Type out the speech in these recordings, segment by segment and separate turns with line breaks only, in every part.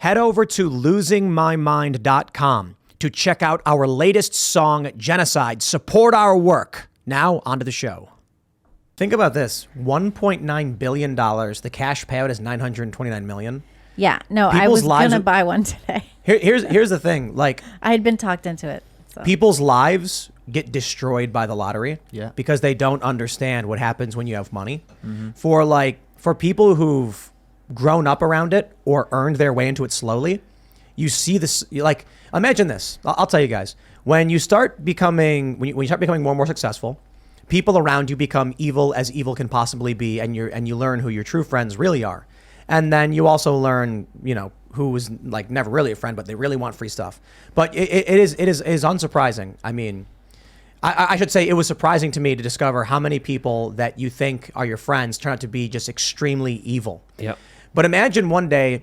Head over to losingmymind.com to check out our latest song, Genocide. Support our work. Now, onto the show. Think about this. $1.9 billion. The cash payout is $929 million.
Yeah, no, I was going to buy one today.
Here's the thing. Like,
I had been talked into it. So.
People's lives get destroyed by the lottery because they don't understand what happens when you have money. Mm-hmm. For people who've grown up around it or earned their way into it slowly, you see this. Like, imagine this. I'll tell you guys. When you start becoming more and more successful, people around you become evil as evil can possibly be, and you learn who your true friends really are. And then you also learn, who was like never really a friend, but they really want free stuff. But it is unsurprising. I mean, I should say it was surprising to me to discover how many people that you think are your friends turn out to be just extremely evil.
Yep.
But imagine one day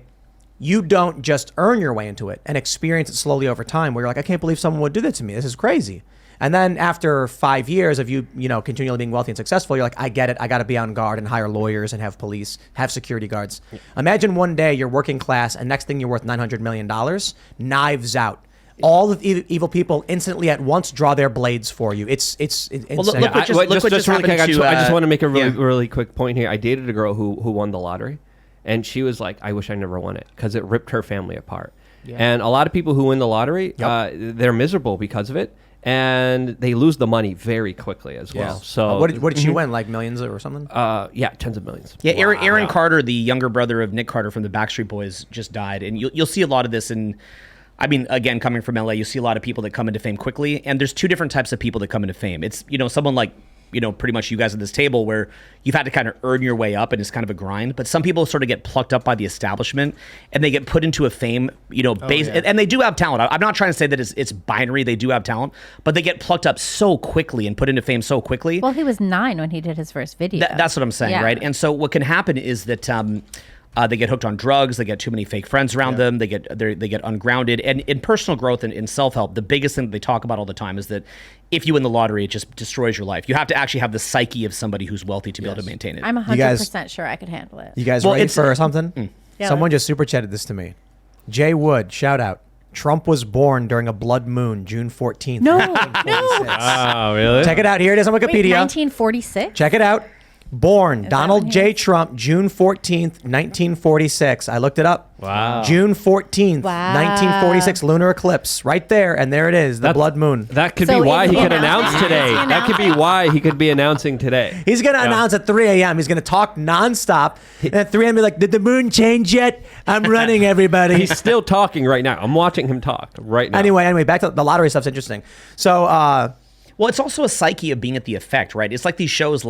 you don't just earn your way into it and experience it slowly over time where you're like, I can't believe someone would do that to me. This is crazy. And then after 5 years of you continually being wealthy and successful, you're like, I get it. I got to be on guard and hire lawyers and have police, have security guards. Yeah. Imagine one day you're working class and next thing you're worth $900 million, knives out. All the evil people instantly at once draw their blades for you. It's insane.
Well, look what just happened to... I just want to make a really quick point here. I dated a girl who won the lottery, and she was like, I wish I never won it because it ripped her family apart. Yeah. And a lot of people who win the lottery, they're miserable because of it. And they lose the money very quickly as well. So
what did she win? Like millions or something?
Yeah, tens of millions.
Yeah, Aaron Carter, the younger brother of Nick Carter from the Backstreet Boys, just died, and you'll see a lot of this in. I mean, again, coming from LA, you see a lot of people that come into fame quickly, and there's two different types of people that come into fame. It's someone like pretty much you guys at this table where you've had to kind of earn your way up and it's kind of a grind. But some people sort of get plucked up by the establishment and they get put into a fame, base. And they do have talent. I'm not trying to say that it's binary. They do have talent, but they get plucked up so quickly and put into fame so quickly.
Well, he was 9 when he did his first video.
That's what I'm saying, right? And so what can happen is that they get hooked on drugs. They get too many fake friends around them. They get ungrounded. And in personal growth and in self-help, the biggest thing that they talk about all the time is that if you win the lottery, it just destroys your life. You have to actually have the psyche of somebody who's wealthy to be able to maintain it.
I'm 100% sure I could handle it.
You guys ready for something? Someone just super chatted this to me. Jay Wood, shout out. Trump was born during a blood moon, June 14th.
No.
Oh, really?
Check it out. Here it is on Wikipedia.
Wait, 1946?
Check it out. Born Donald J. Trump, June 14th, 1946. I looked it up.
Wow.
June 14th, 1946, lunar eclipse. Right there. And there it is, the blood moon.
That could be why he could announce today. That could be why he could be announcing today.
He's going to announce at 3 a.m. He's going to talk nonstop. And at 3 a.m. be like, did the moon change yet? I'm running, everybody.
He's still talking right now. I'm watching him talk right now.
Anyway, back to the lottery stuff's interesting. So,
well, it's also a psyche of being at the effect, right? It's like these shows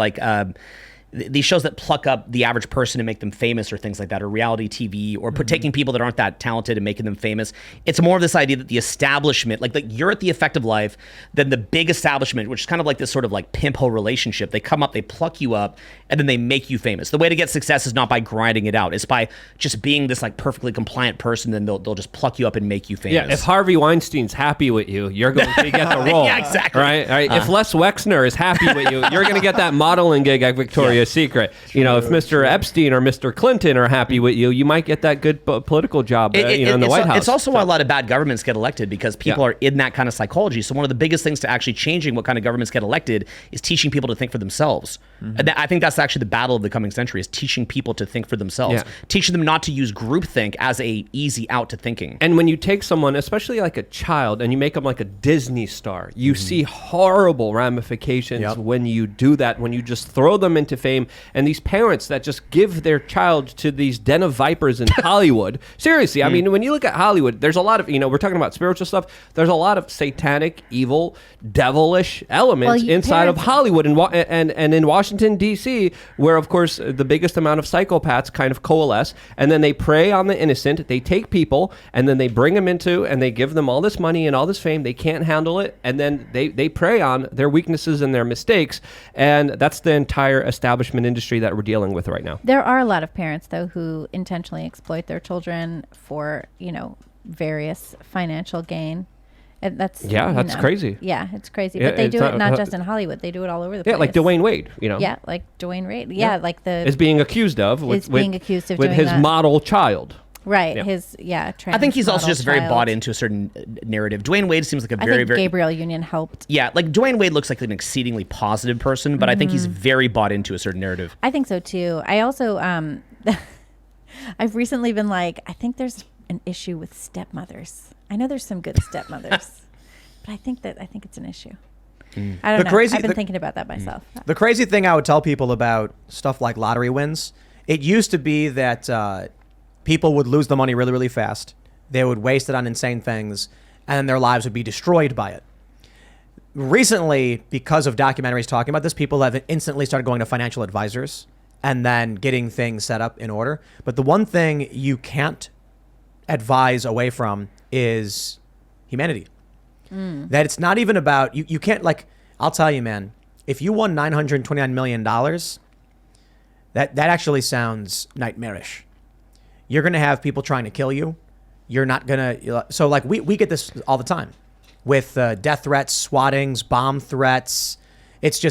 these shows that pluck up the average person and make them famous or things like that, or reality TV, or taking people that aren't that talented and making them famous. It's more of this idea that the establishment, like you're at the effect of life, then the big establishment, which is kind of like this sort of like pimp-ho relationship, they come up, they pluck you up, and then they make you famous. The way to get success is not by grinding it out. It's by just being this like perfectly compliant person, then they'll just pluck you up and make you famous.
Yeah, if Harvey Weinstein's happy with you, you're going to get the role.
Yeah, exactly.
Right? If Les Wexner is happy with you, you're going to get that modeling gig at Victoria's Secret. If Mr. Epstein or Mr. Clinton are happy with you, you might get that good political job in the White House.
It's also why a lot of bad governments get elected, because people are in that kind of psychology. So one of the biggest things to actually changing what kind of governments get elected is teaching people to think for themselves. And I think that's actually the battle of the coming century, is teaching people to think for themselves, teaching them not to use groupthink as a easy out to thinking.
And when you take someone, especially like a child, and you make them like a Disney star, you see horrible ramifications when you do that, when you just throw them into fame. And these parents that just give their child to these den of vipers in Hollywood. Seriously, I mean, when you look at Hollywood, there's a lot of, we're talking about spiritual stuff. There's a lot of satanic, evil, devilish elements inside of Hollywood and in Washington, D.C., where, of course, the biggest amount of psychopaths kind of coalesce. And then they prey on the innocent. They take people and then they bring them into and they give them all this money and all this fame. They can't handle it. And then they prey on their weaknesses and their mistakes. And that's the entire establishment industry that we're dealing with right now.
There are a lot of parents, though, who intentionally exploit their children for, various financial gain. And that's
crazy.
Yeah, it's crazy. But they do it not just in Hollywood. They do it all over the place.
Yeah, like Dwayne Wade,
Yeah, like Dwayne Wade. Yeah, like
is being accused of with his model child.
Right.
Yeah.
His
I think he's also
trans
just very
model
bought
child.
into a certain narrative. Dwayne Wade seems like a
I
very,
think
very
Gabriel Union helped.
yeah, like Dwayne Wade looks like an exceedingly positive person, but I think he's very bought into a certain narrative.
I think so too. I also I've recently been like, I think there's an issue with stepmothers. I know there's some good stepmothers, but I think it's an issue. I don't know. I've been thinking about that myself.
The crazy thing I would tell people about stuff like lottery wins, it used to be that people would lose the money really, really fast. They would waste it on insane things, and then their lives would be destroyed by it. Recently, because of documentaries talking about this, people have instantly started going to financial advisors and then getting things set up in order. But the one thing you can't advise away from is humanity. That it's not even about, you can't, like, I'll tell you, man, if you won $929 million, that actually sounds nightmarish. You're going to have people trying to kill you. You're not going to, so like we get this all the time with death threats, swattings, bomb threats. It's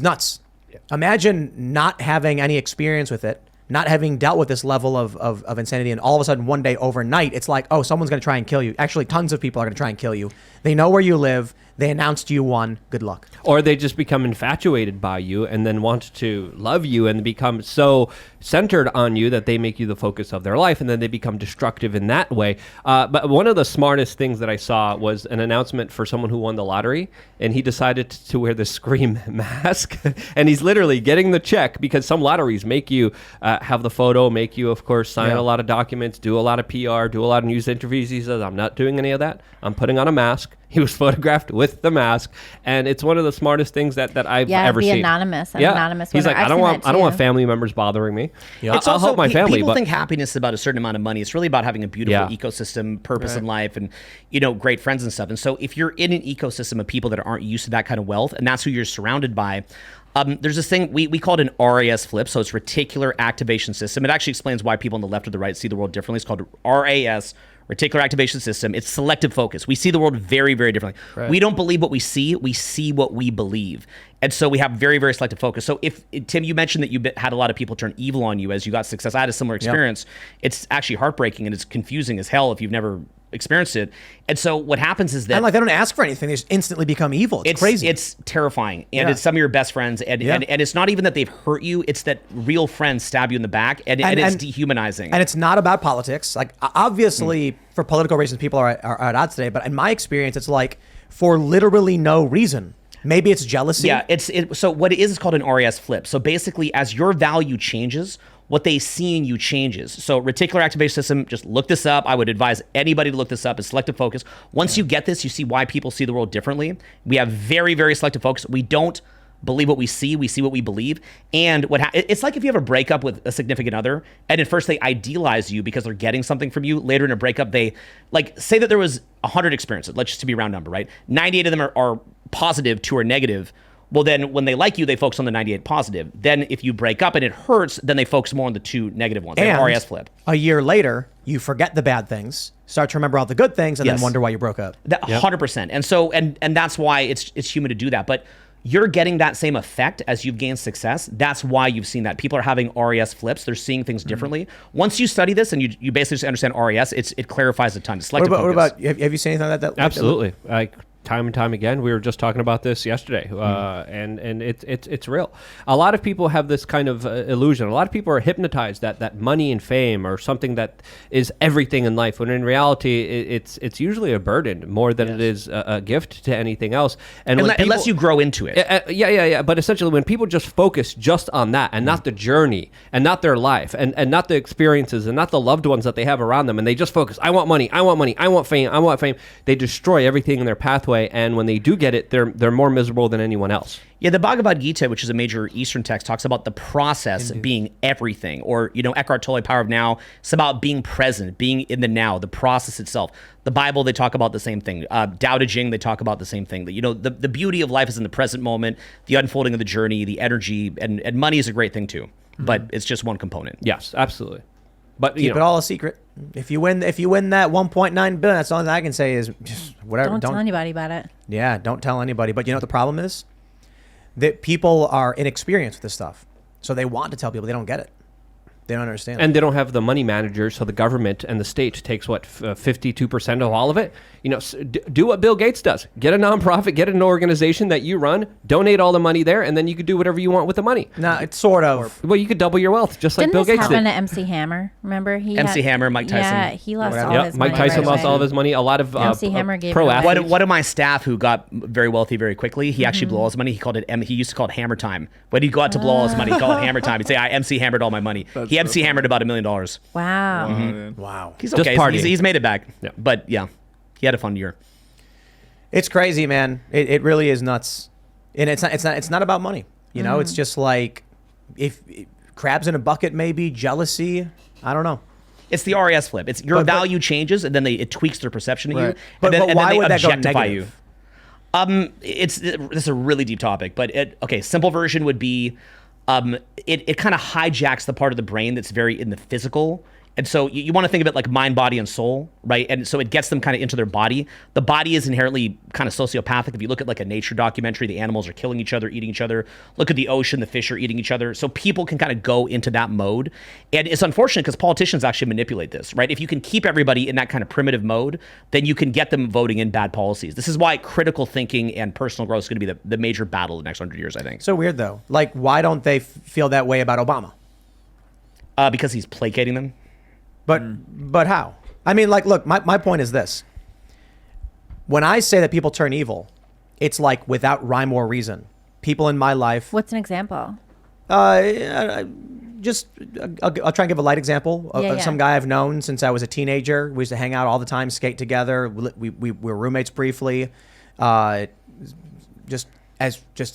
nuts. Yeah. Imagine not having any experience with it, not having dealt with this level of insanity, and all of a sudden one day overnight, it's like, oh, someone's going to try and kill you. Actually, tons of people are going to try and kill you. They know where you live. They announced you won. Good luck.
Or they just become infatuated by you and then want to love you and become so centered on you that they make you the focus of their life, and then they become destructive in that way. But one of the smartest things that I saw was an announcement for someone who won the lottery, and he decided to wear the Scream mask. And he's literally getting the check, because some lotteries make you have the photo, make you, of course, sign a lot of documents, do a lot of PR, do a lot of news interviews. He says, I'm not doing any of that. I'm putting on a mask. He was photographed with the mask, and it's one of the smartest things that I've ever seen.
Anonymous
He's
winner.
like, I don't want family members bothering me.
Yeah.
I'll help my family.
People
but
think happiness is about a certain amount of money. It's really about having a beautiful ecosystem, purpose in life, and great friends and stuff. And so if you're in an ecosystem of people that aren't used to that kind of wealth, and that's who you're surrounded by, there's this thing we call it an RAS flip. So it's reticular activation system. It actually explains why people on the left or the right see the world differently. It's called RAS, reticular activation system. It's selective focus. We see the world very, very differently. Right. We don't believe what we see what we believe. And so we have very, very selective focus. So if, Tim, you mentioned that you had a lot of people turn evil on you as you got success. I had a similar experience. Yep. It's actually heartbreaking, and it's confusing as hell if you've never experienced it. And so what happens is that,
and like, they don't ask for anything. They just instantly become evil. It's crazy.
It's terrifying. And it's some of your best friends. And it's not even that they've hurt you. It's that real friends stab you in the back, and it's dehumanizing.
And it's not about politics. Like, obviously for political reasons, people are at odds today. But in my experience, it's like for literally no reason. Maybe it's jealousy.
Yeah. So what it is called an RAS flip. So basically, as your value changes, what they see in you changes. So reticular activation system, just look this up. I would advise anybody to look this up. It's selective focus. Once you get this, you see why people see the world differently. We have very, very selective focus. We don't believe what we see what we believe. And it's like if you have a breakup with a significant other, and at first they idealize you because they're getting something from you. Later in a breakup, they, like, say that there was 100 experiences. Let's just, to be a round number, right? 98 of them are positive, 2 are negative. Well, then when they like you, they focus on the 98 positive. Then if you break up and it hurts, then they focus more on the 2 negative ones.
And
RAS flip.
A year later, you forget the bad things, start to remember all the good things, and then wonder why you broke up.
100%. And so, and that's why it's human to do that. But you're getting that same effect as you've gained success. That's why you've seen that. People are having RAS flips. They're seeing things differently. Once you study this and you basically just understand RAS, it clarifies a ton. It's selective focus.
What about, have you seen anything like that?
Absolutely. Time and time again, we were just talking about this yesterday, and it's real. A lot of people have this kind of illusion. A lot of people are hypnotized that money and fame are something that is everything in life, when in reality, it's usually a burden more than it is a gift to anything else. And
unless you grow into it.
Yeah. But essentially, when people just focus just on that, and not the journey, and not their life, and not the experiences, and not the loved ones that they have around them, and they just focus, I want money, I want fame, they destroy everything in their pathway. And when they do get it, they're more miserable than anyone else.
Yeah, the Bhagavad Gita, which is a major Eastern text, talks about the process being everything. Or, Eckhart Tolle, Power of Now. It's about being present, being in the now, the process itself. The Bible, they talk about the same thing. Tao Te Ching, they talk about the same thing. The beauty of life is in the present moment, the unfolding of the journey, the energy, and money is a great thing too. But it's just one component.
Yes, absolutely. But
keep it all a secret. If you win that 1.9 billion, that's all I can say is just whatever.
Don't tell anybody about it.
Yeah, don't tell anybody. But you know what the problem is? That people are inexperienced with this stuff, so they want to tell people, they don't get it. They don't understand.
And they don't have the money manager, so the government and the state takes, 52% of all of it? Do what Bill Gates does. Get a nonprofit, get an organization that you run, donate all the money there, and then you could do whatever you want with the money.
No, it's sort of.
Well, you could double your wealth, just like
Didn't
Bill
this
Gates
happen
did.
to MC Hammer? Remember?
MC Hammer, Mike Tyson.
Yeah, he lost all his
Mike
money.
Tyson lost all of his money. A lot of
MC Hammer gave
pro
it away.
athletes.
One of my staff who got very wealthy very quickly, he actually blew all his money. He used to call it hammer time. When he'd go out to blow all his money, he'd call it hammer time. He'd say, I MC hammered all my money. He MC hammered about $1 million.
Wow.
Wow.
He's
Just
okay.
partying.
He's made it back.
Yeah.
But yeah, he had a fun year.
It's crazy, man. It really is nuts. And it's not about money. You know, it's just like if crabs in a bucket, maybe jealousy. I don't know.
It's the RAS flip. It's your value changes, and then it tweaks their perception of you.
But why would that go
objectify you?
negative?
This is a really deep topic, but simple version would be, it kind of hijacks the part of the brain that's very in the physical. And so you want to think of it like mind, body, and soul, right? And so it gets them kind of into their body. The body is inherently kind of sociopathic. If you look at like a nature documentary, the animals are killing each other, eating each other. Look at the ocean, the fish are eating each other. So people can kind of go into that mode. And it's unfortunate because politicians actually manipulate this, right? If you can keep everybody in that kind of primitive mode, then you can get them voting in bad policies. This is why critical thinking and personal growth is going to be the major battle of the next 100 years, I think.
So weird, though. Like, why don't they feel that way about Obama?
Because he's placating them.
But how? I mean, like, look, my point is this. When I say that people turn evil, it's like without rhyme or reason. People in my life.
What's an example?
I'll try and give a light example of some guy I've known since I was a teenager. We used to hang out all the time, skate together. We were roommates briefly. Just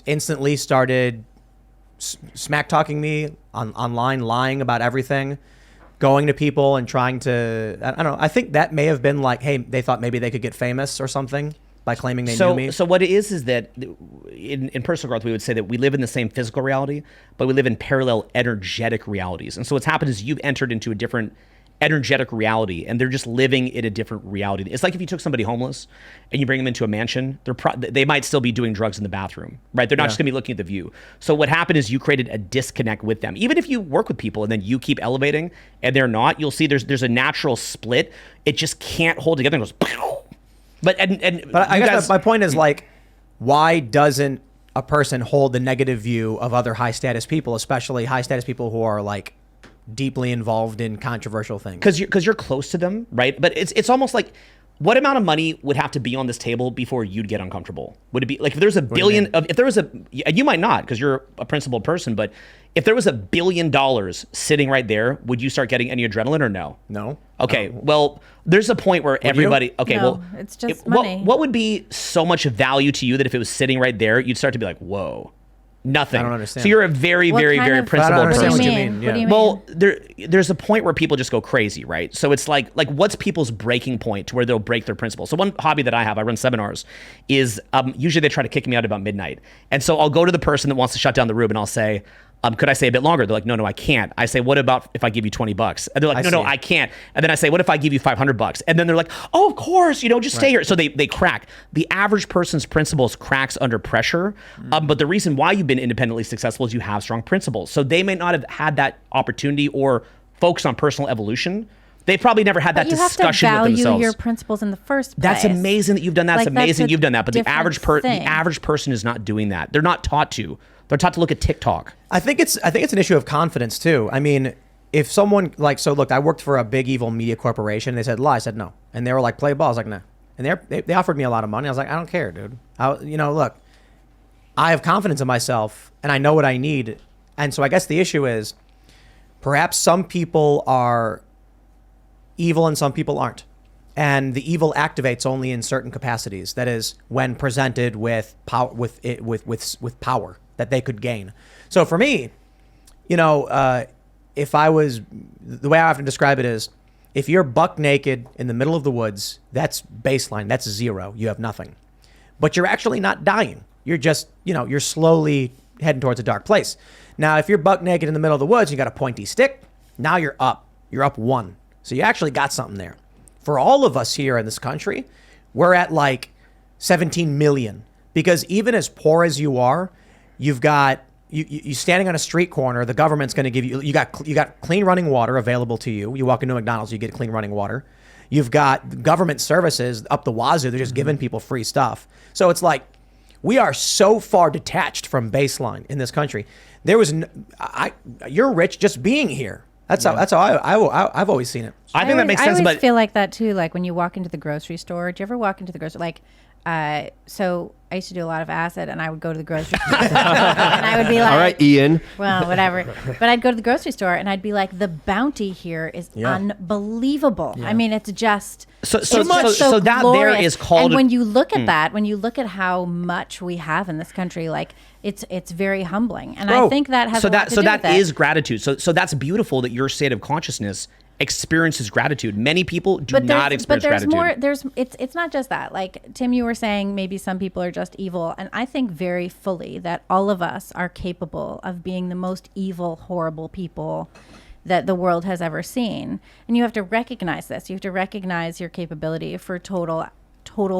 instantly started smack talking me online, lying about everything. Going to people and trying to, I don't know. I think that may have been like, hey, they thought maybe they could get famous or something by claiming they knew me.
So what it is that in personal growth, we would say that we live in the same physical reality, but we live in parallel energetic realities. And so what's happened is you've entered into a different energetic reality, and they're just living in a different reality. It's like if you took somebody homeless and you bring them into a mansion, they might still be doing drugs in the bathroom, right? They're not just going to be looking at the view. So what happened is you created a disconnect with them. Even if you work with people and then you keep elevating and they're not, you'll see there's a natural split. It just can't hold together and goes. But
I guess my point is like, why doesn't a person hold the negative view of other high status people, especially high status people who are like deeply involved in controversial things?
Because you're close to them, right? But it's almost like, what amount of money would have to be on this table before you'd get uncomfortable? Would it be like if there's a billion if there was you might not because you're a principled person, but if there was $1 billion sitting right there, would you start getting any adrenaline or no?
No.
Okay. Well, there's a point where everybody. Okay.
No,
well,
it's just money.
What would be so much value to you that if it was sitting right there, you'd start to be like, whoa. Nothing.
I don't understand.
So you're a very, very, very principled person.
What do you mean?
What do you mean?
Well, there's a point where people just go crazy, right? So it's like what's people's breaking point to where they'll break their principles? So one hobby that I have, I run seminars, is usually they try to kick me out about midnight. And so I'll go to the person that wants to shut down the room and I'll say, could I stay a bit longer? They're like, no, I can't. I say, what about if I give you $20? And they're like, no, I can't. And then I say, what if I give you $500? And then they're like, oh, of course, just stay here. So they crack. The average person's principles cracks under pressure. But the reason why you've been independently successful is you have strong principles. So they may not have had that opportunity or focused on personal evolution. They probably never had that discussion with themselves.
You have to value your principles in the first place.
That's amazing that you've done that. That's amazing you've done that. But the average person is not doing that. They're not taught to. They're taught to look at TikTok.
I think it's an issue of confidence too. I mean, if someone look, I worked for a big evil media corporation. They said lie. I said no, and they were like, play ball. I was like, no, and they offered me a lot of money. I was like, I don't care, dude. Look, I have confidence in myself, and I know what I need. And so I guess the issue is, perhaps some people are evil and some people aren't, and the evil activates only in certain capacities. That is, when presented with power, with power that they could gain. So for me, if I was, the way I often describe it is, if you're buck naked in the middle of the woods, that's baseline, that's zero, you have nothing. But you're actually not dying. You're just, you're slowly heading towards a dark place. Now, if you're buck naked in the middle of the woods, you got a pointy stick, now you're up 1. So you actually got something there. For all of us here in this country, we're at like 17 million, because even as poor as you are, you've got you standing on a street corner, the government's going to give you got clean running water available to you. You walk into McDonald's, you get clean running water. You've got government services up the wazoo. They're just giving people free stuff. So it's like we are so far detached from baseline in this country. There was you're rich just being here. That's how I've always seen it.
I think that makes sense.
I always
But
feel like that too. Like when you walk into the grocery store. Do you ever walk into the grocery so I used to do a lot of acid, and I would go to the grocery store, and I would be like,
all right, Ian.
Well, whatever. But I'd go to the grocery store, and I'd be like, the bounty here is unbelievable. I mean, it's just
so that
glorious.
there is called.
And when you look at that, when you look at how much we have in this country, like it's very humbling. And I think that has a lot to do with
that
it.
is gratitude. So that's beautiful that your state of consciousness experiences gratitude. Many people do not experience gratitude.
But there's more. It's not just that. Like Tim, you were saying, maybe some people are just evil, and I think very fully that all of us are capable of being the most evil, horrible people that the world has ever seen. And you have to recognize this. You have to recognize your capability for total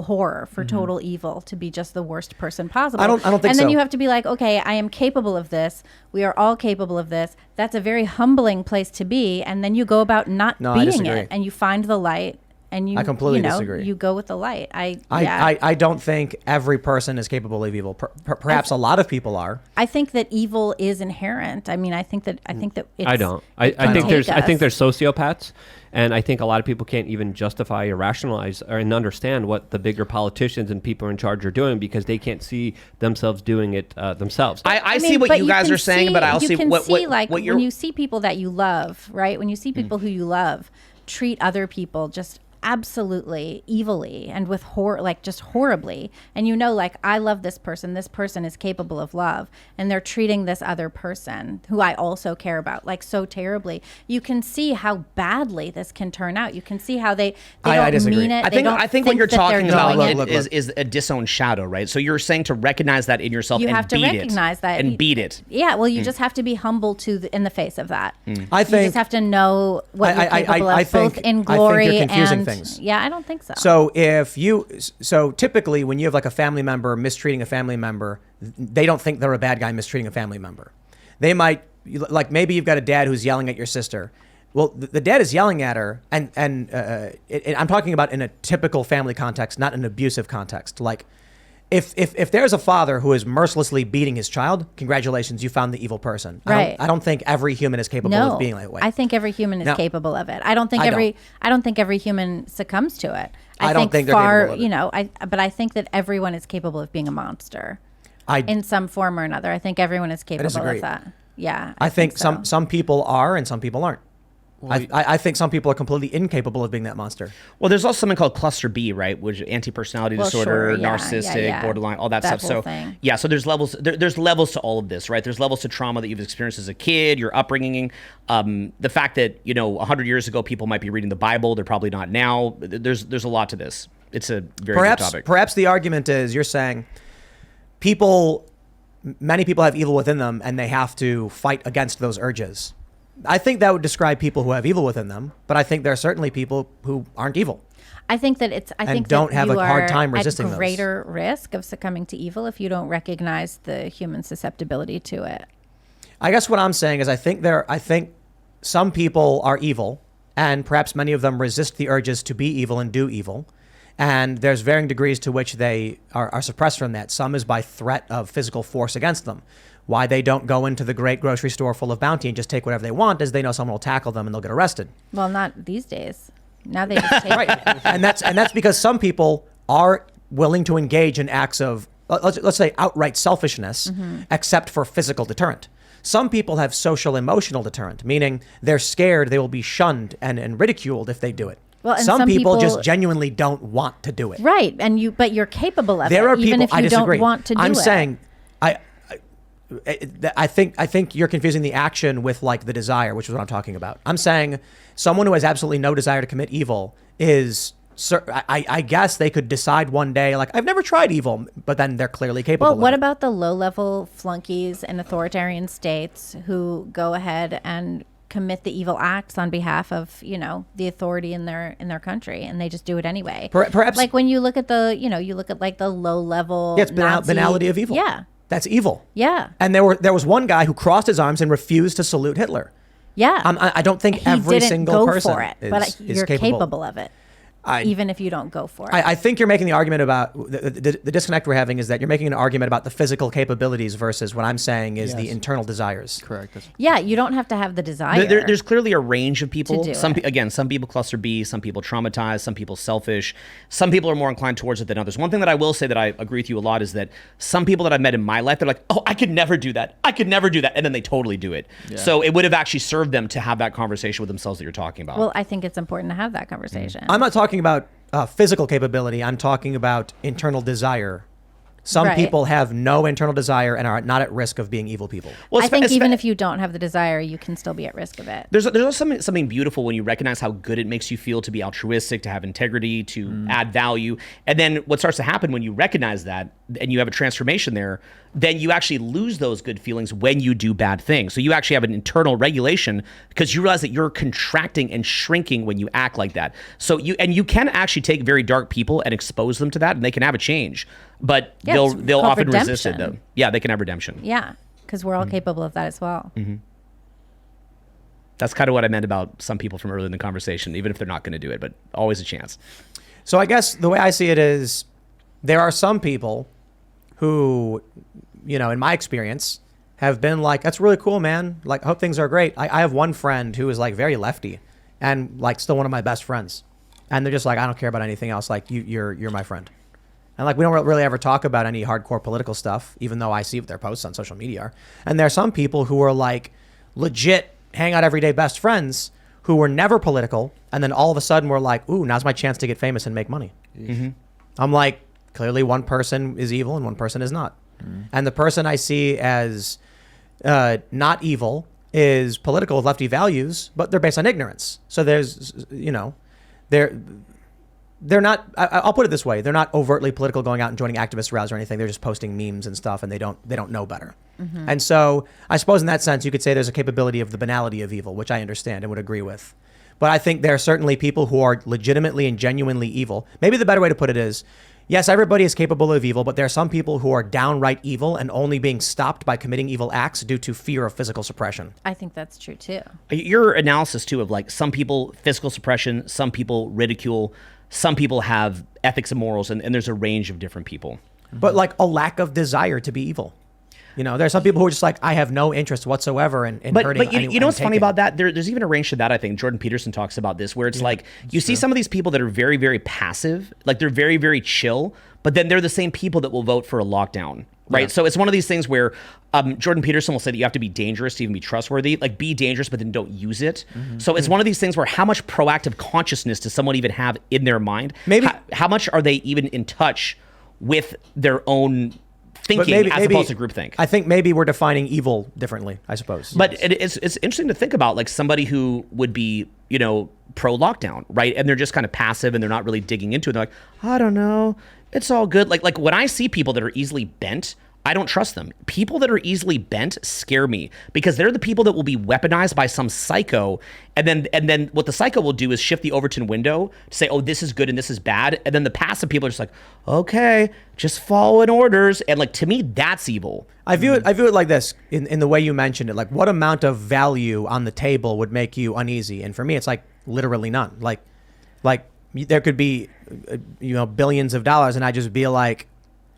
horror, for total evil, to be just the worst person possible.
I don't think so.
And then you have to be like, okay, I am capable of this. We are all capable of this. That's a very humbling place to be. And then you go about not being it, and you find the light, and you,
I completely disagree.
You go with the light.
I don't think every person is capable of evil. Perhaps a lot of people are.
I think that evil is inherent. I mean, I think that it's,
I don't. I think there's sociopaths. And I think a lot of people can't even justify or rationalize and understand what the bigger politicians and people in charge are doing because they can't see themselves doing it themselves.
I see what you guys are saying, but I also see what you're...
When you see people that you love, right? When you see people who you love treat other people just absolutely evilly and with just horribly, and like, I love this person is capable of love, and they're treating this other person who I also care about like so terribly, you can see how badly this can turn out. You can see how they don't mean it.
I think what you're talking about is a disowned shadow, right? So you're saying to recognize that in yourself, you have to recognize that and beat it.
Yeah, well, you just have to be humble in the face of that.
I think
you just have to know what you're capable of, both in glory
I think you're confusing
and
things.
Yeah, I don't think so.
So typically when you have like a family member mistreating a family member, they don't think they're a bad guy mistreating a family member. They might, like, maybe you've got a dad who's yelling at your sister. Well, the dad is yelling at her, and I'm talking about in a typical family context, not an abusive context. Like, if there's a father who is mercilessly beating his child, congratulations, you found the evil person.
Right.
I don't think every human is capable of being that way.
I think every human is capable of it. I don't think every human succumbs to it. I don't think they're capable of it. But I think that everyone is capable of being a monster in some form or another. I think everyone is capable of that. Yeah.
I think some people are and some people aren't. I think some people are completely incapable of being that monster.
Well, there's also something called cluster B, right? Which is anti-personality disorder, narcissistic, borderline, all that stuff. So
thing.
Yeah, so there's levels. There's levels to all of this, right? There's levels to trauma that you've experienced as a kid, your upbringing, the fact that 100 years ago people might be reading the Bible, they're probably not now. There's a lot to this. It's a very good topic.
Perhaps the argument is you're saying many people have evil within them, and they have to fight against those urges. I think that would describe people who have evil within them, but I think there are certainly people who aren't evil.
I think that
don't have a hard time resisting
at greater risk of succumbing to evil if you don't recognize the human susceptibility to it.
I guess what I'm saying is I think some people are evil, and perhaps many of them resist the urges to be evil and do evil. And there's varying degrees to which they are suppressed from that. Some is by threat of physical force against them. Why they don't go into the great grocery store full of bounty and just take whatever they want is they know someone will tackle them and they'll get arrested.
Well, not these days. Now they just take
right. And that's because some people are willing to engage in acts of, let's say, outright selfishness, except for physical deterrent. Some people have social emotional deterrent, meaning they're scared they will be shunned and ridiculed if they do it.
Well, and
some people just genuinely don't want to do it.
Right, but you're capable of
there
it,
are people,
even if you don't want to do it.
I'm saying, I think you're confusing the action with like the desire, which is what I'm talking about. I'm saying someone who has absolutely no desire to commit evil is, I guess they could decide one day, like, I've never tried evil, but then they're clearly capable of it.
Well, what about the low-level flunkies in authoritarian states who go ahead and commit the evil acts on behalf of the authority in their country, and they just do it anyway?
Perhaps,
like when you look at the like the low level,
it's banality of evil.
Yeah,
That's evil.
Yeah.
And there was one guy who crossed his arms and refused to salute Hitler.
Yeah.
I don't think
he
every
didn't
single
go
person
for it,
is,
but
is
you're capable of it. Even if you don't go for it.
I think you're making the argument about the disconnect we're having is that you're making an argument about the physical capabilities versus what I'm saying is the internal desires.
Correct.
Yeah, you don't have to have the desire.
There's clearly a range of people.
To do it.
Some people cluster B, some people traumatized, some people selfish, some people are more inclined towards it than others. One thing that I will say that I agree with you a lot is that some people that I've met in my life, they're like, oh, I could never do that. I could never do that. And then they totally do it. Yeah. So it would have actually served them to have that conversation with themselves that you're talking about.
Well, I think it's important to have that conversation.
I'm not talking about physical capability. I'm talking about internal desire. Some people have no internal desire and are not at risk of being evil people.
Well, I think even if you don't have the desire, you can still be at risk of it.
There's also something beautiful when you recognize how good it makes you feel to be altruistic, to have integrity, to add value. And then what starts to happen when you recognize that and you have a transformation there, then you actually lose those good feelings when you do bad things. So you actually have an internal regulation because you realize that you're contracting and shrinking when you act like that. So you can actually take very dark people and expose them to that, and they can have a change. But they'll often resist it, though. Yeah, they can have redemption.
Yeah, because we're all capable of that as well.
Mm-hmm. That's kind of what I meant about some people from earlier in the conversation, even if they're not going to do it, but always a chance.
So I guess the way I see it is there are some people who, in my experience, have been like, that's really cool, man. Like, I hope things are great. I have one friend who is like very lefty and like still one of my best friends. And they're just like, I don't care about anything else. Like, you're my friend. And like, we don't really ever talk about any hardcore political stuff, even though I see their posts on social media. And there are some people who are like legit hang out everyday best friends who were never political. And then all of a sudden we're like, ooh, now's my chance to get famous and make money. Mm-hmm. I'm like, clearly one person is evil and one person is not. Mm-hmm. And the person I see as not evil is political with lefty values, but they're based on ignorance. So there's, they're not, I'll put it this way. They're not overtly political, going out and joining activist rallies or anything. They're just posting memes and stuff, and they don't know better. Mm-hmm. And so I suppose in that sense, you could say there's a capability of the banality of evil, which I understand and would agree with. But I think there are certainly people who are legitimately and genuinely evil. Maybe the better way to put it is, yes, everybody is capable of evil, but there are some people who are downright evil and only being stopped by committing evil acts due to fear of physical suppression.
I think that's true too.
Your analysis too of like some people physical suppression, some people ridicule, some people have ethics and morals, and there's a range of different people.
But like a lack of desire to be evil. There are some people who are just like, I have no interest whatsoever in hurting anyone.
But you know what's funny about that? There's even a range to that, I think. Jordan Peterson talks about this, where it's like, you see some of these people that are very, very passive, like they're very, very chill, but then they're the same people that will vote for a lockdown, right? Yeah. So it's one of these things where Jordan Peterson will say that you have to be dangerous to even be trustworthy. Like, be dangerous, but then don't use it. Mm-hmm. So it's one of these things where how much proactive consciousness does someone even have in their mind? Maybe how much are they even in touch with their own thinking as opposed to groupthink?
I think maybe we're defining evil differently, I suppose.
But it's interesting to think about, like somebody who would be, pro lockdown, right? And they're just kind of passive and they're not really digging into it. They're like, I don't know, it's all good. Like when I see people that are easily bent, I don't trust them. People that are easily bent scare me because they're the people that will be weaponized by some psycho. And then what the psycho will do is shift the Overton window to say, oh, this is good and this is bad. And then the passive people are just like, okay, just following orders. And like, to me, that's evil.
I view it like this in the way you mentioned it. Like, what amount of value on the table would make you uneasy? And for me, it's like literally none. Like there could be, billions of dollars and I just be like,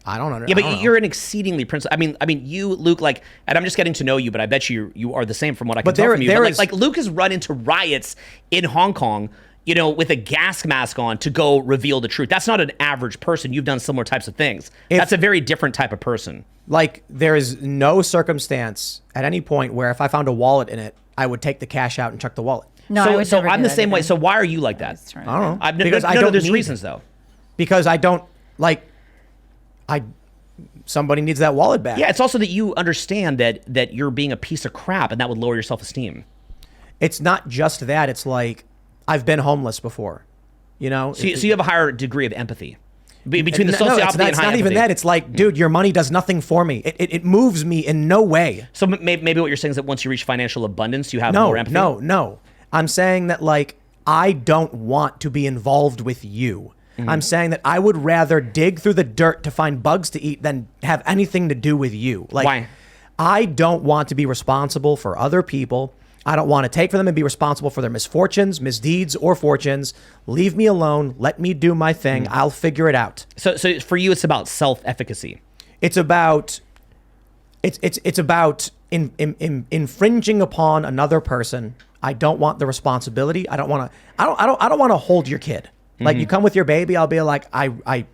I don't know.
Yeah, but you're an exceedingly principled. I mean, you, Luke, like, and I'm just getting to know you, but I bet you are the same from what I can tell from you. But like Luke has run into riots in Hong Kong, with a gas mask on to go reveal the truth. That's not an average person. You've done similar types of things. That's a very different type of person.
Like, there is no circumstance at any point where if I found a wallet in it, I would take the cash out and chuck the wallet.
No,
so I'm the same way. So why are you like that?
I don't know.
Because I don't. There's reasons though.
Because I don't like. Somebody needs that wallet back.
Yeah, it's also that you understand that you're being a piece of crap and that would lower your self-esteem.
It's not just that. It's like, I've been homeless before, So
you have a higher degree of empathy between the sociopathy and high empathy.
It's not even that. It's like, dude, your money does nothing for me. It moves me in no way.
So maybe what you're saying is that once you reach financial abundance, you have more empathy?
No. I'm saying that, like, I don't want to be involved with you. I'm saying that I would rather dig through the dirt to find bugs to eat than have anything to do with you. Like,
why?
I don't want to be responsible for other people. I don't want to take for them and be responsible for their misfortunes, misdeeds, or fortunes. Leave me alone. Let me do my thing. I'll figure it out.
So for you, it's about self-efficacy.
It's about infringing upon another person. I don't want the responsibility. I don't want to hold your kid. Like, you come with your baby, I'll be like,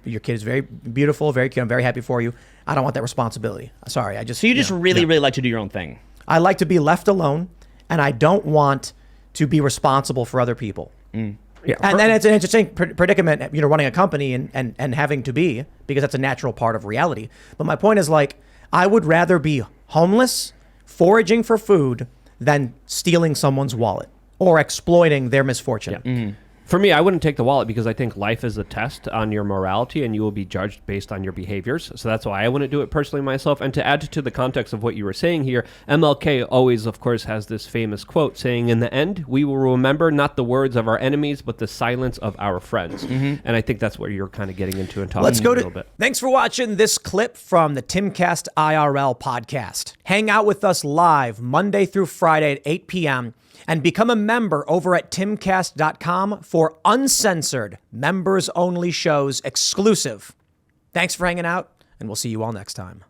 your kid is very beautiful, very cute. I'm very happy for you. I don't want that responsibility. Sorry,
So you just really like to do your own thing.
I like to be left alone, and I don't want to be responsible for other people. Yeah, and then it's an interesting predicament, running a company and having to be, because that's a natural part of reality. But my point is, like, I would rather be homeless, foraging for food, than stealing someone's wallet or exploiting their misfortune.
Yeah. For me, I wouldn't take the wallet because I think life is a test on your morality and you will be judged based on your behaviors. So that's why I wouldn't do it personally myself. And to add to the context of what you were saying here, MLK always, of course, has this famous quote saying, in the end, we will remember not the words of our enemies, but the silence of our friends. And I think that's what you're kind of getting into and talking
Let's go
a little bit.
Thanks for watching this clip from the Timcast IRL podcast. Hang out with us live Monday through Friday at 8 p.m. and become a member over at timcast.com for uncensored, members-only shows exclusive. Thanks for hanging out, and we'll see you all next time.